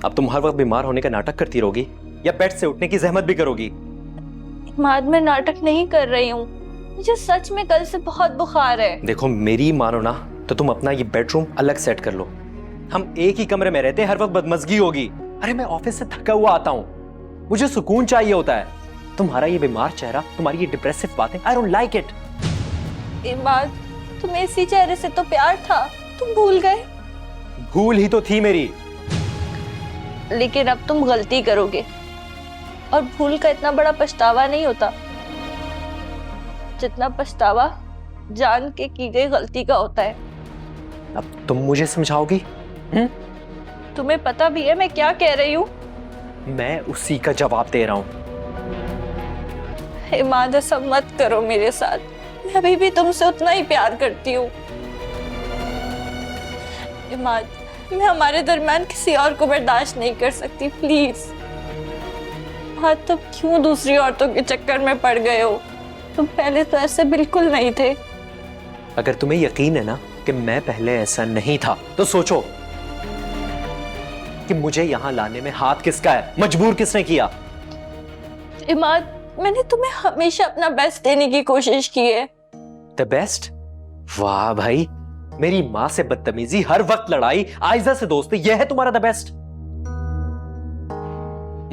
अब तुम हर वक्त बीमार होने का नाटक करती रहोगी या बेड से उठने की जहमत भी करोगी? इमाद, मैं नाटक नहीं कर रही हूँ। मुझे सच में कल से बहुत बुखार है। देखो मेरी मानो ना तो तुम अपना ये बेडरूम अलग सेट कर लो। हम एक ही कमरे में रहते हैं, हर वक्त बदमजगी होगी। अरे मैं ऑफिस से थका हुआ आता हूँ, मुझे सुकून चाहिए होता है। तुम्हारा ये बीमार चेहरा, तुम्हारी ये डिप्रेसिव बातें, I don't like it. Imad, तुम्हें इसी चेहरे से तो प्यार था, तुम भूल गए। भूल ही तो थी मेरी। लेकिन अब तुम गलती करोगे और भूल का इतना बड़ा पछतावा नहीं होता जितना पछतावा जान के की गई गलती का होता है। अब तुम मुझे समझाओगी? तुम्हें पता भी है मैं क्या कह रही हूँ? मैं उसी का जवाब दे रहा हूँ। इमाद, ऐसा मत करो मेरे साथ। मैं अभी भी तुमसे उतना ही प्यार करती हूँ। इमाद, मैं हमारे दरमियान किसी और को बर्दाश्त नहीं कर सकती, प्लीज। हाँ, तुम क्यों दूसरी औरतों के चक्कर में पड़ गए हो? तुम पहले तो ऐसे बिल्कुल नहीं थे। अगर तुम्हें यकीन है ना कि मैं पहले ऐसा नहीं था, तो सोचो कि मुझे यहां लाने में हाथ किसका है, मजबूर किसने किया? इमाद, मैंने तुम्हें हमेशा अपना बेस्ट देने की कोशिश की है। The best? वाह भाई, मेरी माँ से बदतमीजी, हर वक्त लड़ाई, आयजा से दोस्ती, यह है तुम्हारा द बेस्ट?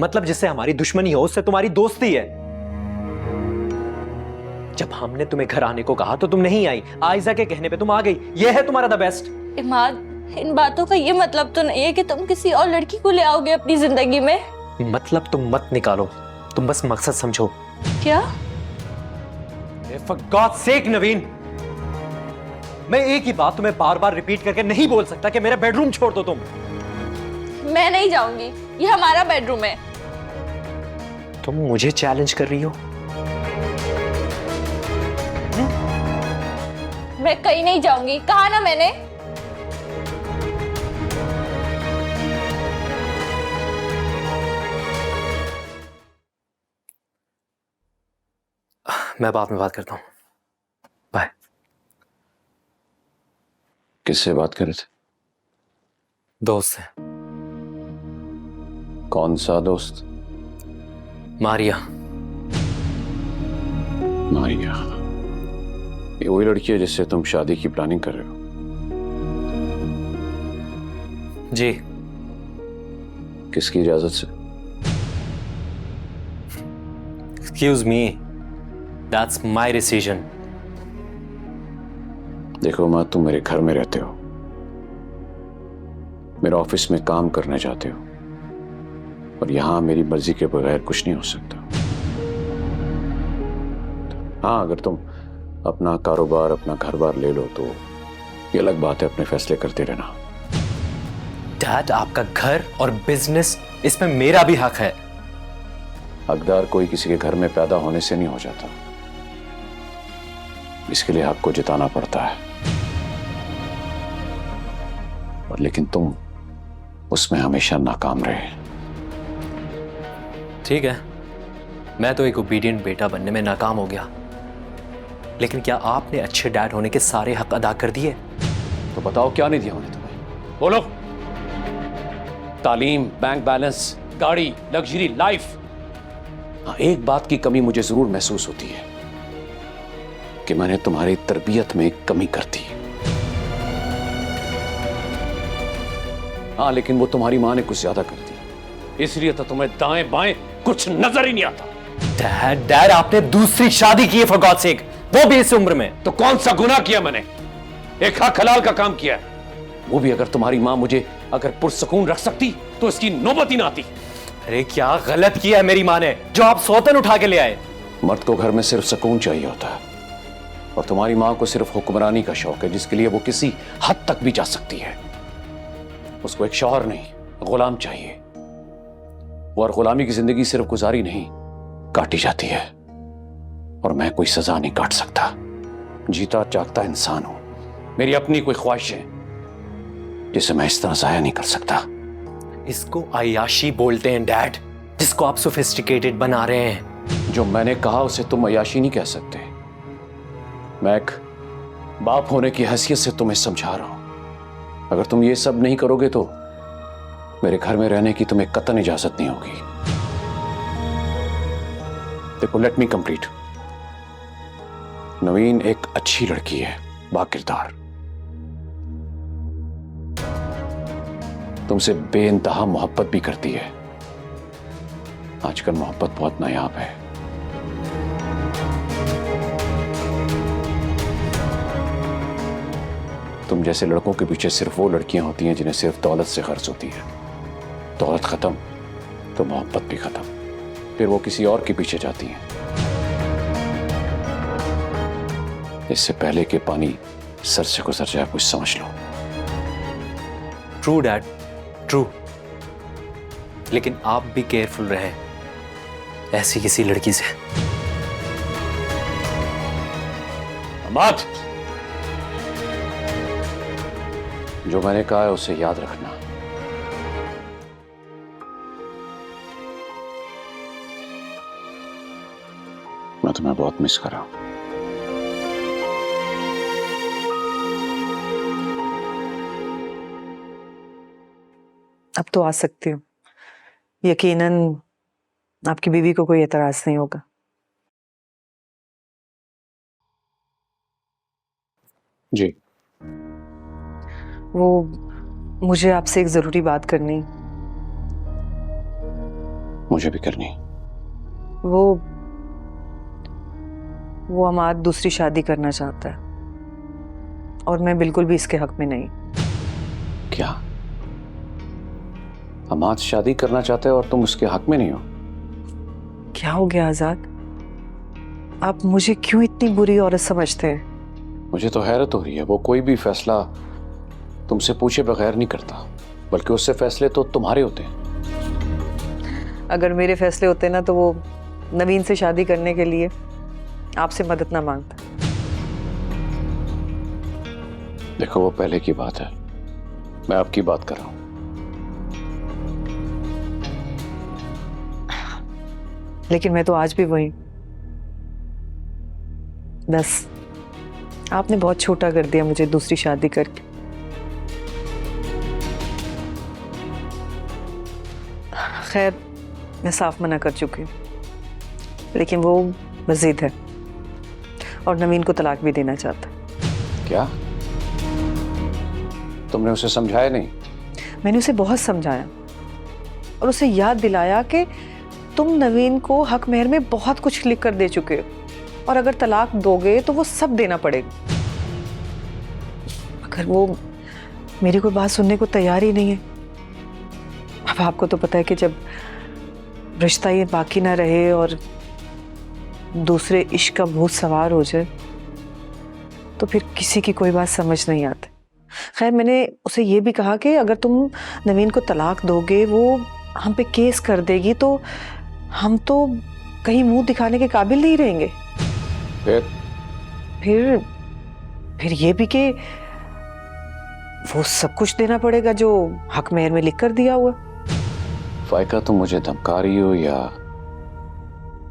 मतलब जिससे हमारी दुश्मनी हो उससे तुम्हारी दोस्ती है। जब हमने तुम्हें घर आने को कहा तो तुम नहीं आई, आयजा के कहने पे तुम आ गई, यह है तुम्हारा द बेस्ट? इमाद, इन बातों का ये मतलब तो नहीं है कि तुम किसी और लड़की को ले आओगे अपनी जिंदगी में। मतलब तुम मत निकालो, तुम बस मकसद समझो। क्या? For God's sake नवीन, मैं एक ही बात तुम्हें बार बार रिपीट करके नहीं बोल सकता कि मेरा बेडरूम छोड़ दो तुम। मैं नहीं जाऊंगी, ये हमारा बेडरूम है। तुम मुझे चैलेंज कर रही हो? मैं कहीं नहीं जाऊंगी, कहा ना मैंने। मैं बाद में बात करता हूं, बाय। किससे बात कर रहे थे? दोस्त है। कौन सा दोस्त? मारिया। मारिया? ये वही लड़की है जिससे तुम शादी की प्लानिंग कर रहे हो? जी। किसकी इजाजत से? Excuse me, that's my decision. देखो माँ, तुम मेरे घर में रहते हो, मेरे ऑफिस में काम करने जाते हो, और यहां मेरी मर्जी के बगैर कुछ नहीं हो सकता। हाँ, अगर तुम अपना कारोबार, अपना घर बार ले लो तो ये अलग बात है, अपने फैसले करते रहना। डैड, आपका घर और बिजनेस, इसमें मेरा भी हक है। हकदार कोई किसी के घर में पैदा होने से नहीं हो जाता, इसके लिए हक को जिताना पड़ता है। और लेकिन तुम उसमें हमेशा नाकाम रहे। ठीक है, मैं तो एक ओबीडियंट बेटा बनने में नाकाम हो गया, लेकिन क्या आपने अच्छे डैड होने के सारे हक अदा कर दिए? तो बताओ, क्या नहीं दिया उन्हें तुम्हें? बोलो। तालीम, बैंक बैलेंस, गाड़ी, लग्जरी लाइफ। हाँ, एक बात की कमी मुझे जरूर महसूस होती है कि मैंने तुम्हारी तरबियत में कमी कर दी। हाँ, लेकिन वो तुम्हारी माँ ने कुछ ज्यादा कर दी, इसलिए तो तुम्हें दाएं बाएं कुछ नजर ही नहीं आता। डैड, आपने दूसरी शादी की है फॉर गॉड सेक, वो भी इस उम्र में। तो कौन सा गुनाह किया मैंने? एक हक हलाल का काम किया है, वो भी अगर तुम्हारी माँ मुझे अगर पुरसकून रख सकती तो इसकी नौबत ही ना आती। अरे क्या गलत किया है मेरी माँ ने जो आप सौतन उठा के ले आए? मर्द को घर में सिर्फ सुकून चाहिए होता है, और तुम्हारी माँ को सिर्फ हुक्मरानी का शौक है, जिसके लिए वो किसी हद तक भी जा सकती है। उसको एक शौहर नहीं, गुलाम चाहिए। वो और गुलामी की जिंदगी सिर्फ गुजारी नहीं, काटी जाती है, और मैं कोई सजा नहीं काट सकता। जीता जागता इंसान हूं, मेरी अपनी कोई ख्वाहिश है जिसे मैं इस तरह जाया नहीं कर सकता। इसको अय्याशी बोलते हैं डैड, जिसको आप सोफिस्टिकेटेड बना रहे हैं। जो मैंने कहा उसे तुम अय्याशी नहीं कह सकते। मैं एक बाप होने की हैसियत से तुम्हें समझा रहा हूं। अगर तुम ये सब नहीं करोगे तो मेरे घर में रहने की तुम्हें कतई इजाजत नहीं होगी। देखो, लेट मी कंप्लीट। नवीन एक अच्छी लड़की है, बाकिरदार, तुमसे बेइंतहा मोहब्बत भी करती है। आजकल मोहब्बत बहुत नायाब है। तुम जैसे लड़कों के पीछे सिर्फ वो लड़कियां होती हैं जिन्हें सिर्फ दौलत से गर्ज होती है। दौलत खत्म तो मोहब्बत भी खत्म, फिर वो किसी और के पीछे जाती हैं। इससे पहले कि पानी सर से गुजर जाए, कुछ समझ लो। True dad, true. लेकिन आप भी केयरफुल रहें ऐसी किसी लड़की से। अमाद, जो मैंने कहा है उसे याद रखना। मैं तुम्हें बहुत मिस कर रहा हूं। अब तो आ सकती हूँ। यकीनन आपकी बीवी को कोई एतराज नहीं होगा। जी। वो मुझे आपसे एक जरूरी बात करनी। मुझे भी करनी। वो अमाद दूसरी शादी करना चाहता है और मैं बिल्कुल भी इसके हक में नहीं। क्या? अमाद शादी करना चाहते हो और तुम उसके हक में नहीं हो? क्या हो गया आजाद? आप मुझे क्यों इतनी बुरी औरत समझते हैं? मुझे तो हैरत हो रही है। वो कोई भी फैसला तुमसे पूछे बगैर नहीं करता, बल्कि उससे फैसले तो तुम्हारे होते हैं। अगर मेरे फैसले होते ना तो वो नवीन से शादी करने के लिए आपसे मदद ना मांगता। देखो, वो पहले की बात है, मैं आपकी बात कर रहा हूं। लेकिन मैं तो आज भी वही। बस आपने बहुत छोटा कर दिया मुझे दूसरी शादी करके। खैर, मैं साफ मना कर चुकी हूँ, लेकिन वो मजीद है और नवीन को तलाक भी देना चाहता है। क्या? तुमने उसे समझाया नहीं? मैंने उसे बहुत समझाया और उसे याद दिलाया कि तुम नवीन को हक मेहर में बहुत कुछ लिख कर दे चुके हो और अगर तलाक दोगे तो वो सब देना पड़ेगा। मगर वो मेरी कोई बात सुनने को तैयार ही नहीं है। अब आपको तो पता है कि जब रिश्ता ये बाकी ना रहे और दूसरे इश्क का भूत सवार हो जाए तो फिर किसी की कोई बात समझ नहीं आती। खैर, मैंने उसे ये भी कहा कि अगर तुम नवीन को तलाक दोगे, वो हम पे केस कर देगी तो हम तो कहीं मुंह दिखाने के काबिल नहीं रहेंगे। फिर ये भी कि वो सब कुछ देना पड़ेगा जो हक मेहर में लिख कर दिया हुआ। फाइका, तुम मुझे धमका रही हो या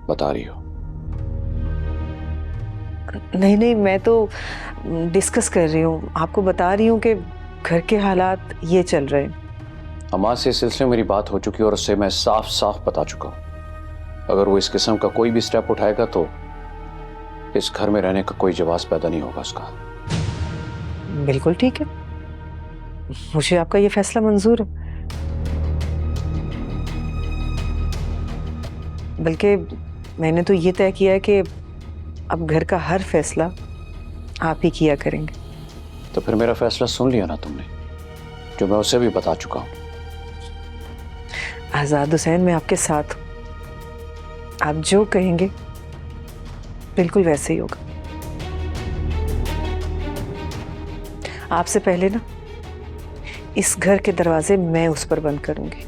बता रही हो? नहीं, मैं तो डिस्कस कर रही हूँ, आपको बता रही हूँ कि घर के हालात ये चल रहे हैं। अमाद से इस सिलसिले में मेरी बात हो चुकी है और उससे मैं साफ साफ बता चुका हूँ, अगर वो इस किस्म का कोई भी स्टेप उठाएगा तो इस घर में रहने का कोई जवाब पैदा नहीं होगा उसका। बिल्कुल ठीक है, मुझे आपका ये फैसला मंजूर है। बल्कि मैंने तो ये तय किया है कि अब घर का हर फैसला आप ही किया करेंगे। तो फिर मेरा फैसला सुन लिया ना तुमने, जो मैं उसे भी बता चुका हूँ। आजाद हुसैन, मैं आपके साथ हूँ। आप जो कहेंगे बिल्कुल वैसे ही होगा। आपसे पहले ना इस घर के दरवाजे मैं उस पर बंद करूंगी।